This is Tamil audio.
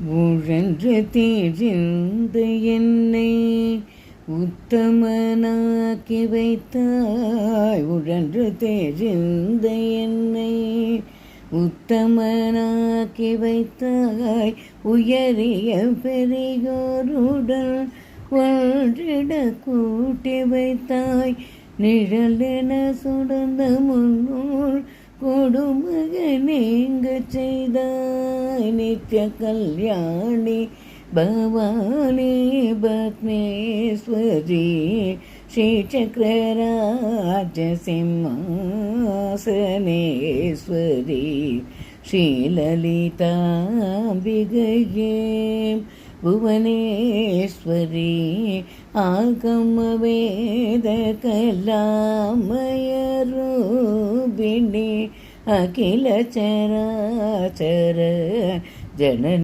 உழன்று தேர்ந்த என்னை உத்தமனாக்கி வைத்தாய். உழன்று தேர்ந்த என்னை உத்தமனாக்கி வைத்தாய். உயரிய பெரியோருடன் ஒன்றிட கூட்டி வைத்தாய். நிழலென சுடர்ந்த முன்னோர் கொடுமக நீங்க செய்தாய். நித்ய கல்யாணி பவானி பத்மேஸ்வரி ஸ்ரீசக்கரராஜ சிம்மாசனேஸ்வரி ஸ்ரீலலிதாம்பிகையே புவனேஸ்வரி ஆகம வேத கலாமய ரூபிணி அகில சராச்சர ஜன